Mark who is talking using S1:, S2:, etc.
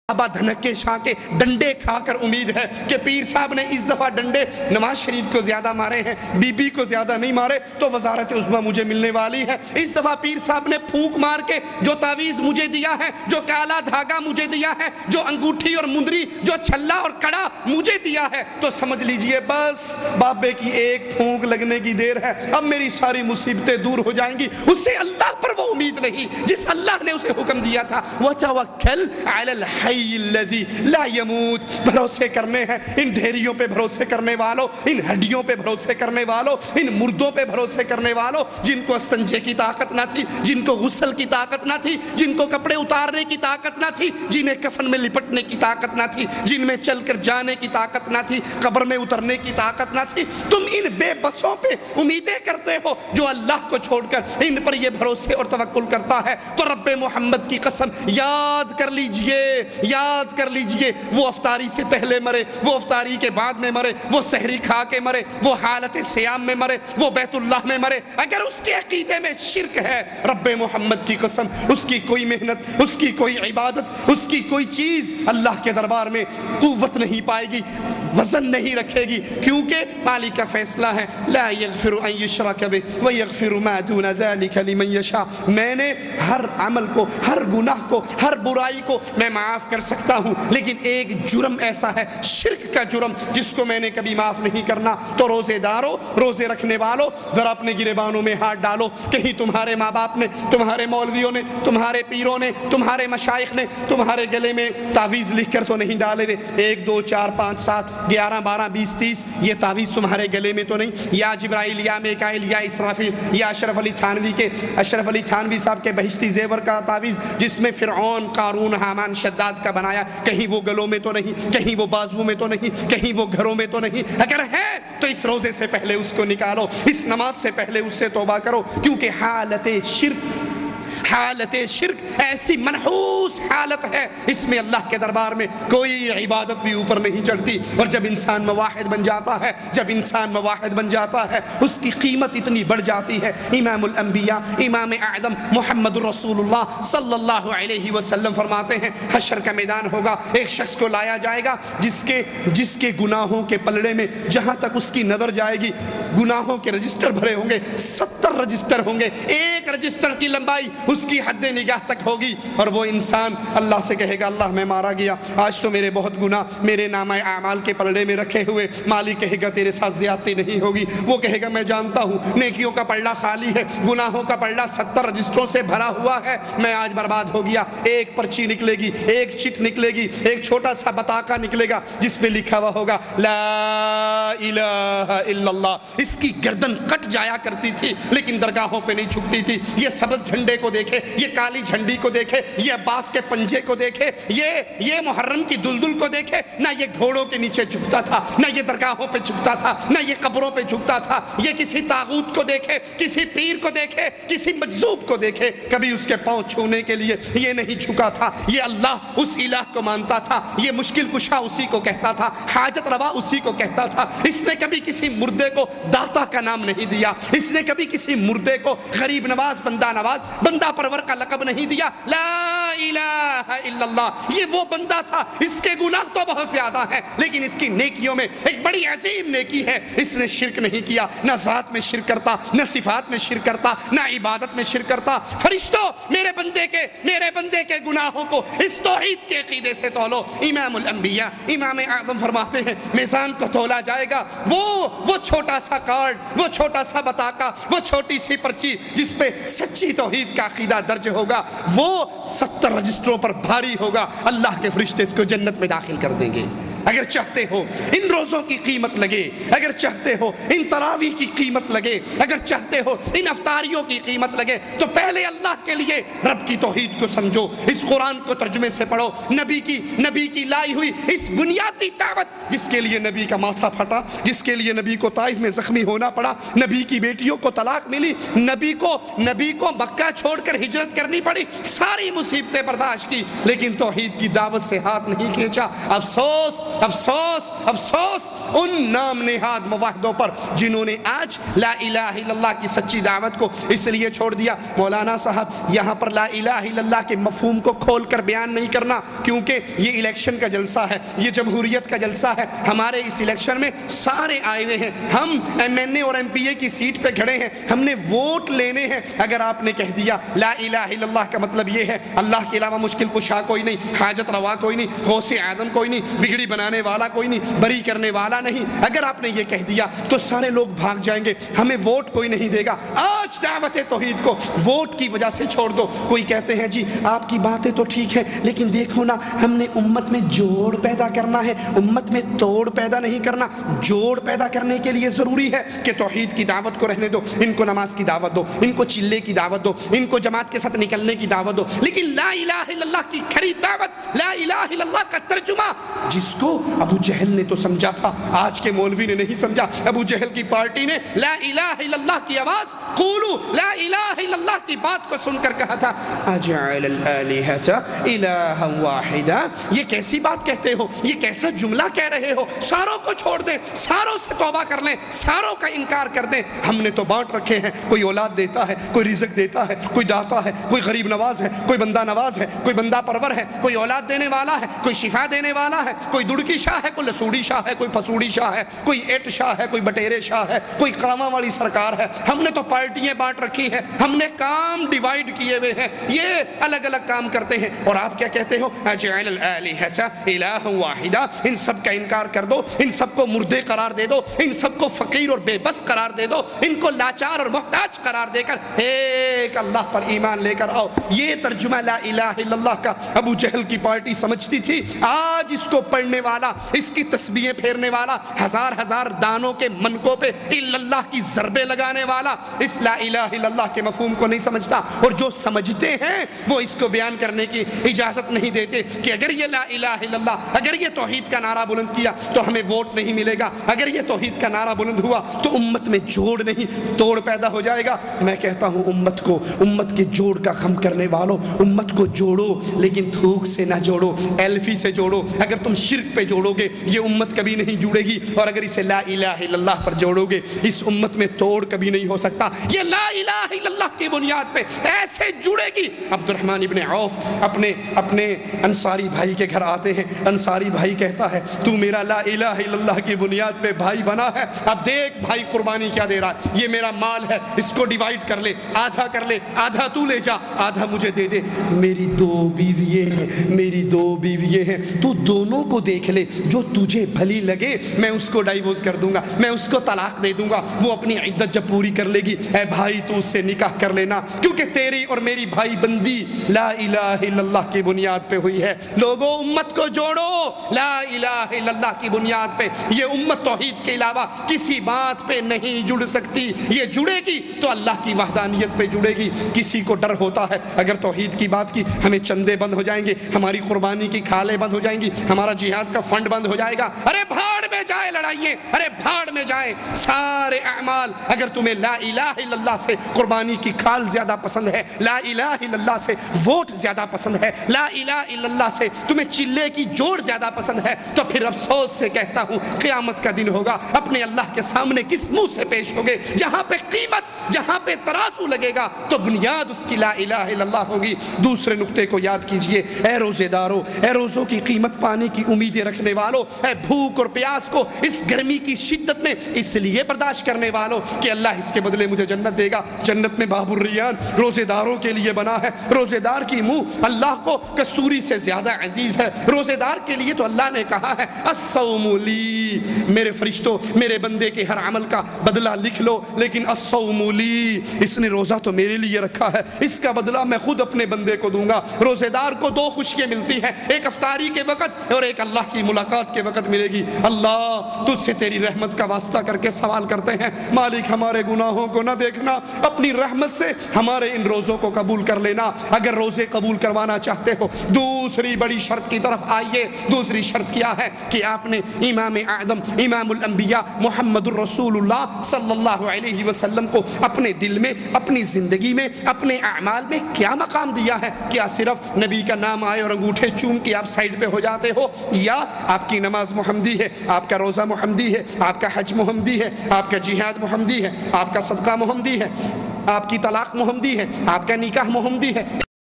S1: ابا دھنکے شاہ کے ڈنڈے کھا کر امید ہے کہ پیر صاحب نے اس دفعہ ڈنڈے نواز شریف کو زیادہ مارے ہیں، بی بی کو زیادہ نہیں مارے تو وزارت عظمیٰ مجھے ملنے والی ہے۔ اس دفعہ پیر صاحب نے پھونک مار کے جو تعویذ مجھے دیا ہے، جو کالا دھاگا مجھے دیا ہے، جو انگوٹھی اور مندری، جو چھلا اور کڑا مجھے دیا ہے، تو سمجھ لیجئے بس بابے کی ایک پھونک لگنے کی دیر ہے، اب میری ساری مصیبتیں دور ہو جائیں گی۔ اسے اللہ پر وہ امید نہیں جس اللہ نے اسے حکم دیا تھا، وَتَوَكَّلْ عَلَى الْحَيِّ الذی لا يموت۔ بھروسے کرنے ہیں ان ڈھیریوں پہ بھروسے کرنے والوں، ان ہڈیوں پہ بھروسے کرنے والوں، ان مردوں پہ بھروسے کرنے والوں، جن کو استنجے کی طاقت نہ تھی، جن کو غسل کی طاقت نہ تھی، جن کو کپڑے اتارنے کی طاقت نہ تھی، جنہیں کفن میں لپٹنے کی طاقت نہ تھی، جن میں چل کر جانے کی طاقت نہ تھی، قبر میں اترنے کی طاقت نہ تھی۔ تم ان بے بسوں پہ امیدیں کرتے ہو، جو اللہ کو چھوڑ کر ان پر یہ بھروسے اور توکل کرتا ہے، تو رب محمد کی قسم یاد کر لیجئے، یاد کر لیجئے، وہ افطاری سے پہلے مرے، وہ افطاری کے بعد میں مرے، وہ سحری کھا کے مرے، وہ حالت سیام میں مرے، وہ بیت اللہ میں مرے، اگر اس کے عقیدے میں شرک ہے، رب محمد کی قسم اس کی کوئی محنت، اس کی کوئی عبادت، اس کی کوئی چیز اللہ کے دربار میں قوت نہیں پائے گی، وزن نہیں رکھے گی، کیونکہ مالک کا فیصلہ ہے لا یغفر ان یشرک بہ ویغفر ما دون ذلک لمن یشاء۔ میں نے ہر عمل کو، ہر گناہ کو، ہر برائی کو میں معاف کر سکتا ہوں، لیکن ایک جرم ایسا ہے، شرک کا جرم، جس کو میں نے کبھی معاف نہیں کرنا۔ تو روزے داروں، روزے رکھنے والوں، ذرا اپنے گریبانوں میں ہاتھ ڈالو، کہیں تمہارے ماں باپ نے، تمہارے مولویوں نے، تمہارے پیروں نے، تمہارے مشائخ نے تمہارے گلے میں تعویذ لکھ کر تو نہیں ڈالے ہوئے؟ 1 2 4 5 7 11 12 20 30 یہ تعویذ تمہارے گلے میں تو نہیں؟ یا جبرائیل، یا میکائیل، یا اسرافیل، یا اشرف علی تھانوی کے، اشرف علی تھانوی صاحب کے بہشتی زیور کا تعویذ جس میں فرعون، قارون، حامان، شداد کا بنایا، کہیں وہ گلوں میں تو نہیں، کہیں وہ بازو میں تو نہیں، کہیں وہ گھروں میں تو نہیں؟ اگر ہے تو اس روزے سے پہلے اس کو نکالو، اس نماز سے پہلے اس سے توبہ کرو، کیونکہ حالت شرک ایسی منحوس حالت ہے، اس میں اللہ کے دربار میں کوئی عبادت بھی اوپر نہیں چڑھتی۔ اور جب انسان موحد بن جاتا ہے، جب انسان موحد بن جاتا ہے، اس کی قیمت اتنی بڑھ جاتی ہے۔ امام الانبیاء، امام اعظم محمد رسول اللہ صلی اللہ علیہ وسلم فرماتے ہیں، حشر کا میدان ہوگا، ایک شخص کو لایا جائے گا جس کے گناہوں کے پلڑے میں جہاں تک اس کی نظر جائے گی گناہوں کے رجسٹر بھرے ہوں گے، 70 رجسٹر ہوں گے، ایک رجسٹر کی لمبائی اس کی حد نگاہ تک ہوگی، اور وہ انسان اللہ سے کہے گا، اللہ میں مارا گیا، آج تو میرے بہت گناہ میرے نامہ اعمال کے پلڑے میں رکھے ہوئے، مالک کہے گا تیرے ساتھ زیادتی نہیں ہوگی، وہ کہے گا میں جانتا ہوں نیکیوں کا پلڑا خالی ہے، گناہوں کا پلڑا 70 رجسٹروں سے بھرا ہوا ہے، میں آج برباد ہو گیا۔ ایک پرچی نکلے گی، ایک چٹ نکلے گی، ایک چھوٹا سا بطاقہ نکلے گا جس پہ لکھا ہوا ہوگا لا الہ الا اللہ۔ اس کی گردن کٹ جایا کرتی تھی لیکن درگاہوں پہ نہیں جھکتی تھی۔ یہ سبز جھنڈے کو دیکھے، یہ کالی جھنڈی کو دیکھے، یہ عباس کے پنجے کو دیکھے، یہ محرم کی دلدل کو دیکھے، نہ یہ گھوڑوں کے نیچے جھکتا تھا، نہ یہ درگاہوں پہ جھکتا تھا، نہ یہ قبروں پہ جھکتا تھا۔ یہ کسی طاغوت کو دیکھے، کسی پیر کو دیکھے، کسی مجذوب کو دیکھے، کبھی اس کے پاؤں چھونے کے لیے یہ نہیں جھکا تھا۔ یہ اللہ اس الہ کو مانتا تھا، یہ مشکل کشا اسی کو کہتا تھا، حاجت روا اسی کو کہتا تھا۔ اس نے کبھی کسی مردے کو داتا کا نام نہیں دیا، اس نے کبھی کسی مردے کو غریب نواز، بندہ پرور کا لقب نہیں دیا۔ لا الہ الا اللہ، یہ وہ بندہ تھا، اس کے گناہ تو بہت زیادہ ہیں لیکن اس کی نیکیوں میں ایک بڑی عظیم نیکی ہے، اس نے شرک نہیں کیا، نہ ذات میں شرک کرتا، نہ صفات میں شرک کرتا، نہ عبادت میں شرک کرتا۔ فرشتوں، میرے بندے کے گناہوں کو اس توحید کے عقیدے سے تولو۔ امام الانبیاء، امام اعظم فرماتے ہیں، میزان کو تولا جائے گا، وہ چھوٹا سا کارڈ، وہ چھوٹا سا بطاقہ، وہ چھوٹی سی پرچی جس پہ سچی توحید کا عقیدہ درج ہوگا، وہ 70 رجسٹروں پر بھاری ہوگا۔ اللہ کے فرشتے اس کو جنت میں داخل کر دیں گے۔ اگر چاہتے ہو ان روزوں کی قیمت لگے، اگر چاہتے ہو ان تراویح کی قیمت لگے، اگر چاہتے ہو ان افطاریوں کی قیمت لگے، تو پہلے اللہ کے لیے رب کی توحید کو سمجھو، اس قرآن کو ترجمے سے پڑھو، نبی کی لائی ہوئی اس بنیادی دعوت جس کے لیے نبی کا ماتھا پھٹا، جس کے لیے نبی کو طائف میں زخمی ہونا پڑا، نبی کی بیٹیوں کو طلاق ملی، نبی کو مکہ چھوڑ کر ہجرت کرنی پڑی، ساری مصیبتیں مصیبتیں برداشت کی لیکن توحید کی دعوت سے ہاتھ نہیں کھینچا۔ افسوس افسوس افسوس ان نام نہاد موحدوں پر جنہوں نے آج لا الہ الا اللہ کی سچی دعوت کو اس لیے چھوڑ دیا۔ مولانا صاحب یہاں پر لا الہ الا اللہ کے مفہوم کو کھول کر بیان نہیں کرنا، کیونکہ یہ الیکشن کا جلسہ ہے، یہ جمہوریت کا جلسہ ہے۔ ہمارے اس الیکشن میں سارے آئے ہوئے ہیں، ہم ایم این اے اور ایم پی اے کی سیٹ پہ کھڑے ہیں، ہم نے ووٹ لینے ہیں۔ اگر آپ نے کہہ دیا لا الہ الا اللہ کا مطلب یہ ہے اللہ کے علاوہ مشکل کشا کوئی نہیں، حاجت روا کوئی نہیں، غوث اعظم کوئی نہیں، بگڑی بنانے والا کوئی نہیں، بری کرنے والا نہیں، اگر آپ نے یہ کہہ دیا تو سارے لوگ بھاگ جائیں گے، ہمیں ووٹ کوئی نہیں دے گا۔ آج دعوت توحید کو ووٹ کی وجہ سے چھوڑ دو۔ کوئی کہتے ہیں جی آپ کی باتیں تو ٹھیک ہے لیکن دیکھو نا ہم نے امت میں جوڑ پیدا کرنا ہے، امت میں توڑ پیدا نہیں کرنا۔ جوڑ پیدا کرنے کے لیے ضروری ہے کہ توحید کی دعوت کو رہنے دو، ان کو نماز کی دعوت دو، ان کو چلے کی دعوت دو، ان کو جماعت کے ساتھ نکلنے کی دعوت دو، لیکن لا الہ الا اللہ کی کھری دعوت، لا الہ الا اللہ کا ترجمہ جس کو ابو جہل نے تو سمجھا تھا، آج کے مولوی نے نہیں سمجھا۔ ابو جہل کی پارٹی نے لا الہ الا اللہ کی آواز قولوا لا الہ الا اللہ کی بات کو سن کر کہا تھا اجعل الالہۃ الہا واحدا، یہ کیسی بات کہتے ہو، یہ کیسا جملہ کہہ رہے ہو، ساروں کو چھوڑ دیں، ساروں سے توبہ کر لیں، ساروں کا انکار کر دیں۔ ہم نے تو بانٹ رکھے ہیں، کوئی اولاد دیتا ہے، کوئی رزق دیتا ہے، کوئی داتا ہے، کوئی غریب نواز ہے، کوئی بندہ نواز ہے، کوئی بندہ پرور ہے، کوئی اولاد دینے والا ہے، کوئی شفا دینے والا ہے، کوئی دڑکی شاہ ہے، کوئی لسوڑی شاہ ہے، کوئی پسوڑی شاہ ہے، کوئی ایٹ شاہ ہے، کوئی بٹیرے شاہ ہے، کوئی قامہ والی سرکار ہے۔ ہم نے تو پارٹیاں بانٹ رکھی ہیں، ہم نے کام ڈیوائیڈ کیے ہوئے ہیں، یہ الگ الگ کام کرتے ہیں۔ اور آپ کیا کہتے ہو اجعل الالہۃ الہا واحدا، ان سب کا انکار کر دو، ان سب کو مردے قرار دے دو، ان سب کو فقیر اور بے بس قرار دے دو، ان کو لاچار اور محتاج قرار دے کر ایک اللہ پر ایمان لے کر آؤ۔ یہ ترجمہ لا الہ الا اللہ کا ابو جہل کی پارٹی سمجھتی تھی۔ آج اس کو پڑھنے والا، اس کی تسبیحیں پھیرنے والا، ہزار ہزار دانوں کے منکوں پہ الا اللہ کی ضربیں لگانے والا اس لا الہ الا اللہ کے مفہوم کو نہیں سمجھتا، اور جو سمجھتے ہیں وہ اس کو بیان کرنے کی اجازت نہیں دیتے کہ اگر یہ لا الہ الا اللہ، اگر یہ توحید کا نعرہ بلند کیا تو ہمیں ووٹ نہیں ملے گا، اگر یہ توحید کا نعرہ بلند ہوا تو امت میں جوڑ نہیں توڑ پیدا ہو جائے گا۔ میں کہتا ہوں امت کو، امت کے جوڑ کا غم کرنے والوں، امت کو جوڑو لیکن تھوک سے نہ جوڑو، ایلفی سے جوڑو۔ اگر تم شرک پہ جوڑو گے یہ امت کبھی نہیں جڑے گی، اور اگر اسے لا الہ الا اللہ پر جوڑو گے اس امت میں توڑ کبھی نہیں ہو سکتا۔ یہ لا الہ الا اللہ کی بنیاد پہ ایسے جڑے گی۔ عبد الرحمن ابن عوف اپنے انصاری بھائی کے گھر آتے ہیں، انصاری بھائی کہتا ہے تو میرا لا الہ الا اللہ کی بنیاد پہ بھائی بنا ہے، اب دیکھ بھائی قربانی کیا دے رہا ہے، یہ میرا مال ہے، اس کو ڈیوائیڈ کر لے، آدھا کر لے، آدھا تو لے جا، آدھا مجھے دے دے، میری دو بیویے ہیں، تو دونوں کو دیکھ لے، جو تجھے بھلی لگے میں اس کو ڈائیورس کر دوں گا، میں اس کو طلاق دے دوں گا، وہ اپنی عدت جب پوری کر لے گی اے بھائی تو اس سے نکاح کر لینا، کیونکہ تیری اور میری بھائی بندی لا الہ الا اللہ کی بنیاد پہ ہوئی ہے۔ لوگوں امت کو جوڑو لا الہ الا اللہ کی بنیاد پہ، یہ امت توحید کے علاوہ کسی بات پہ نہیں جڑ سکتی، یہ جڑے گی تو اللہ کی وحدانیت پہ جڑے گی۔ کسی کو ڈر ہوتا ہے اگر توحید کی بات کی ہمیں چندے بند ہو جائیں گے، ہماری قربانی کی کھالیں بند ہو جائیں گی، ہمارا جہاد کا فنڈ بند ہو جائے گا، ارے بھاڑ میں جائے لڑائیے، ارے بھاڑ میں جائیں سارے اعمال۔ اگر تمہیں لا الہ الا اللہ سے قربانی کی کھال زیادہ پسند ہے، لا الہ الا اللہ سے ووٹ زیادہ پسند ہے، لا الہ الا اللہ سے تمہیں چلے کی جوڑ زیادہ پسند ہے، تو پھر افسوس سے کہتا ہوں قیامت کا دن ہوگا، اپنے اللہ کے سامنے کس منہ سے پیش ہوگے؟ جہاں پہ قیمت، جہاں پہ ترازو لگے گا تو بنیاد اس کی لا الہ الا اللہ ہوگی۔ دوسرے نقطے کو یاد کیجئے، اے روزے دارو، اے روزوں کی قیمت پانے کی امیدیں رکھنے والو، اے بھوک اور پیاس کو اس گرمی کی شدت میں اس لیے برداشت کرنے والو کہ اللہ اس کے بدلے مجھے جنت دے گا۔ جنت میں باب الریان روزے داروں کے لیے بنا ہے، روزے دار کی منہ اللہ کو کستوری سے زیادہ عزیز ہے۔ روزے دار کے لیے تو اللہ نے کہا ہے الصوم لی، میرے فرشتوں میرے بندے کے ہر عمل کا بدلہ لکھ لو، لیکن الصوم لی، اس نے روزہ تو میرے لیے رکھا ہے، اس کا بدلہ میں خود اپنے بندے کو دوں گا۔ روزے دار کو دو خوشیاں ملتی ہیں، ایک افطاری کے وقت اور ایک اللہ کی ملاقات کے وقت ملے گی۔ اللہ اللہ تجھ سے تیری رحمت کا واسطہ کر کے سوال کرتے ہیں، مالک ہمارے گناہوں کو نہ دیکھنا، اپنی رحمت سے ہمارے ان روزوں کو قبول کر لینا۔ اگر روزے قبول کروانا چاہتے ہو دوسری بڑی شرط کی طرف آئیے۔ دوسری شرط کیا ہے کہ آپ نے امام اعظم امام الانبیاء محمد الرسول اللہ صلی اللہ علیہ وسلم کو اپنے دل میں، اپنی زندگی میں، اپنے اعمال میں کیا مقام دیا ہے؟ کیا صرف نبی کا نام آئے اور انگوٹھے چوم کے آپ سائڈ پہ ہو جاتے ہو، یا آپ کی نماز محمدی ہے، آپ کا روزہ محمدی ہے، آپ کا حج محمدی ہے، آپ کا جہاد محمدی ہے، آپ کا صدقہ محمدی ہے، آپ کی طلاق محمدی ہے، آپ کا نکاح محمدی ہے؟